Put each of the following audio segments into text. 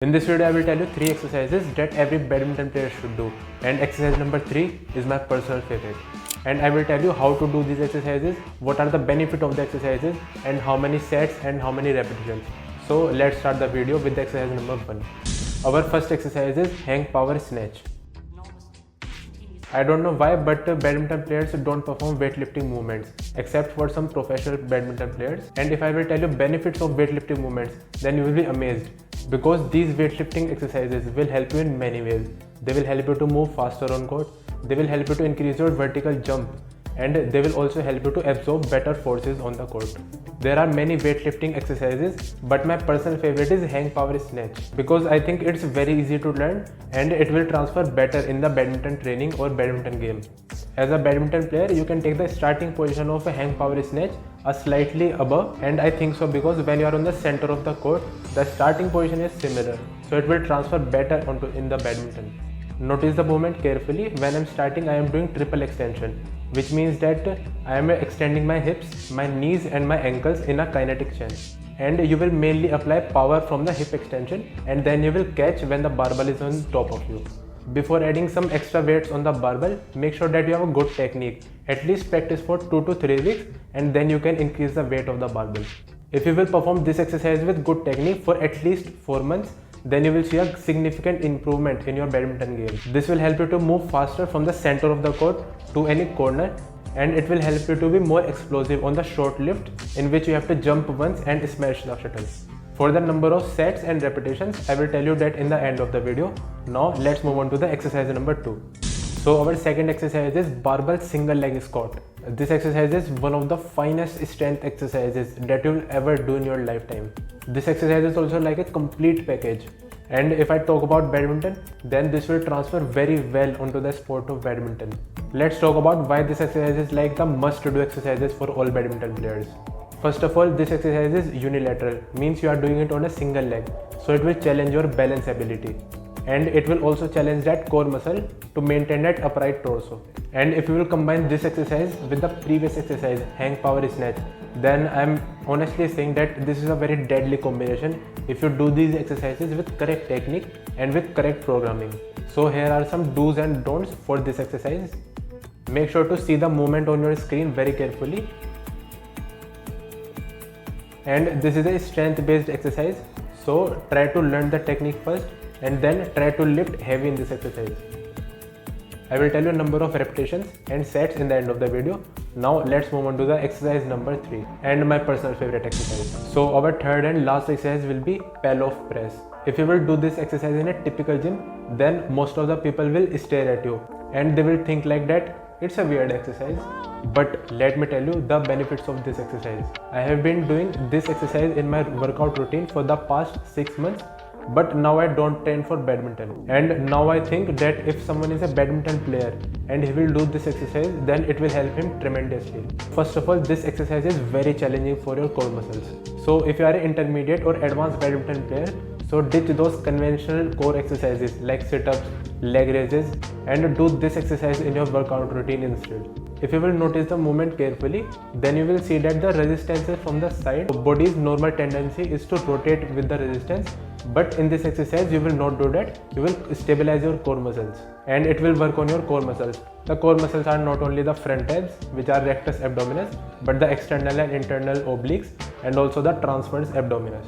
In this video, I will tell you 3 exercises that every badminton player should do, and exercise number 3 is my personal favorite. And I will tell you how to do these exercises, what are the benefits of the exercises, and how many sets and how many repetitions. So let's start the video with the exercise number 1. Our first exercise is hang power snatch. I don't know why, but badminton players don't perform weightlifting movements except for some professional badminton players. And if I will tell you benefits of weightlifting movements, then you will be amazed, because these weightlifting exercises will help you in many ways. They will help you to move faster on court, they will help you to increase your vertical jump, and they will also help you to absorb better forces on the court. There are many weightlifting exercises, but my personal favorite is hang power snatch, because I think it's very easy to learn and it will transfer better in the badminton training or badminton game. As a badminton player, you can take the starting position of a hang power snatch a slightly above, and I think so because when you are on the center of the court, the starting position is similar, so it will transfer better onto in the badminton. Notice the movement carefully. When I'm starting, I am doing triple extension, which means that I am extending my hips, my knees and my ankles in a kinetic chain. And you will mainly apply power from the hip extension, and then you will catch when the barbell is on top of you. Before adding some extra weights on the barbell, make sure that you have a good technique. At least practice for 2 to 3 weeks, and then you can increase the weight of the barbell. If you will perform this exercise with good technique for at least 4 months, then you will see a significant improvement in your badminton game. This will help you to move faster from the center of the court to any corner, and it will help you to be more explosive on the short lift, in which you have to jump once and smash the shuttle. For the number of sets and repetitions, I will tell you that in the end of the video. Now let's move on to the exercise number 2. So our second exercise is barbell single leg squat. This exercise is one of the finest strength exercises that you will ever do in your lifetime. This exercise is also like a complete package. And if I talk about badminton, then this will transfer very well onto the sport of badminton. Let's talk about why this exercise is like the must-do exercises for all badminton players. First of all, this exercise is unilateral, means you are doing it on a single leg, so it will challenge your balance ability. And it will also challenge that core muscle to maintain that upright torso. And if you will combine this exercise with the previous exercise, hang power snatch, then I'm honestly saying that this is a very deadly combination if you do these exercises with correct technique and with correct programming. So here are some do's and don'ts for this exercise. Make sure to see the movement on your screen very carefully. And this is a strength based exercise, so try to learn the technique first and then try to lift heavy in this exercise. I will tell you number of repetitions and sets in the end of the video. Now let's move on to the exercise number 3 and my personal favorite exercise. So our third and last exercise will be pull-off press. If you will do this exercise in a typical gym, then most of the people will stare at you and they will think like that it's a weird exercise. But let me tell you the benefits of this exercise. I have been doing this exercise in my workout routine for the past 6 months, but now I don't train for badminton. And now I think that if someone is a badminton player and he will do this exercise, then it will help him tremendously. First of all, this exercise is very challenging for your core muscles. So if you are an intermediate or advanced badminton player, so ditch those conventional core exercises like sit-ups, leg raises, and do this exercise in your workout routine instead. If you will notice the movement carefully, then you will see that the resistance is from the side. Body's normal tendency is to rotate with the resistance, but in this exercise you will not do that. You will stabilize your core muscles and it will work on your core muscles. The core muscles are not only the front abs, which are rectus abdominis, but the external and internal obliques and also the transverse abdominis.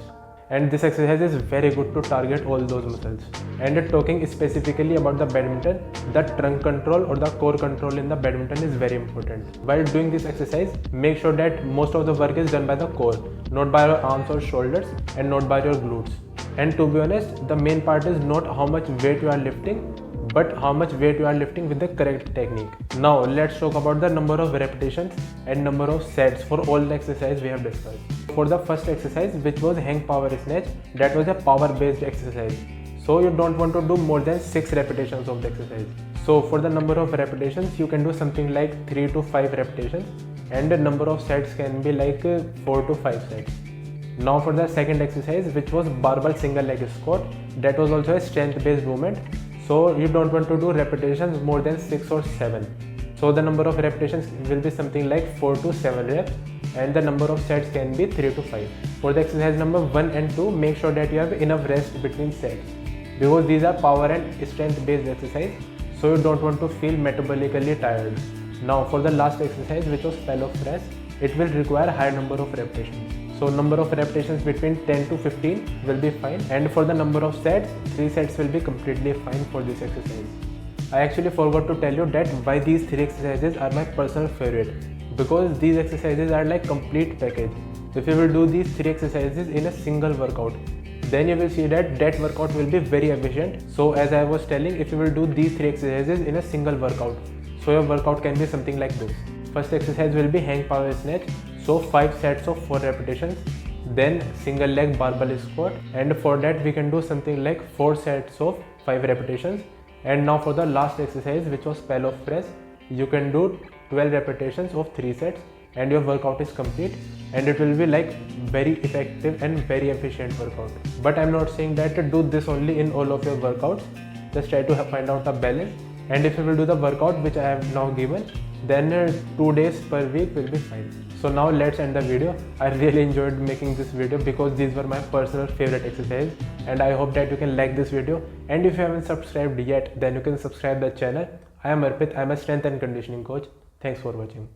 And this exercise is very good to target all those muscles. And talking specifically about the badminton, the trunk control or the core control in the badminton is very important. While doing this exercise, make sure that most of the work is done by the core, not by your arms or shoulders and not by your glutes. And to be honest, the main part is not how much weight you are lifting, but how much weight you are lifting with the correct technique. Now let's talk about the number of repetitions and number of sets for all the exercise we have discussed. For the first exercise, which was hang power snatch, that was a power based exercise. So you don't want to do more than 6 repetitions of the exercise. So for the number of repetitions, you can do something like 3 to 5 repetitions, and the number of sets can be like 4 to 5 sets. Now for the second exercise, which was barbell single leg squat, that was also a strength based movement. So you don't want to do repetitions more than 6 or 7. So the number of repetitions will be something like 4 to 7 reps. and the number of sets can be 3 to 5. For the exercise number 1 and 2, make sure that you have enough rest between sets, because these are power and strength based exercise, so you don't want to feel metabolically tired. Now for the last exercise, which was pillow press, it will require high number of repetitions. So number of repetitions between 10 to 15 will be fine, and for the number of sets, 3 sets will be completely fine for this exercise. I actually forgot to tell you that why these 3 exercises are my personal favorite, because these exercises are like complete package. If you will do these 3 exercises in a single workout, then you will see that workout will be very efficient. So as I was telling, if you will do these 3 exercises in a single workout, so your workout can be something like this. First exercise will be hang power snatch, so 5 sets of 4 repetitions, then single leg barbell squat, and for that we can do something like 4 sets of 5 repetitions. And now for the last exercise, which was pillow press, you can do 12 repetitions of 3 sets and your workout is complete, and it will be like very effective and very efficient workout. But I'm not saying that to do this only in all of your workouts, just try to find out a balance. And if you will do the workout which I have now given, then 2 days per week will be fine. So now let's end the video. I really enjoyed making this video because these were my personal favorite exercises, and I hope that you can like this video. And if you haven't subscribed yet, then you can subscribe the channel. I am Arpit. I am a strength and conditioning coach. Thanks for watching.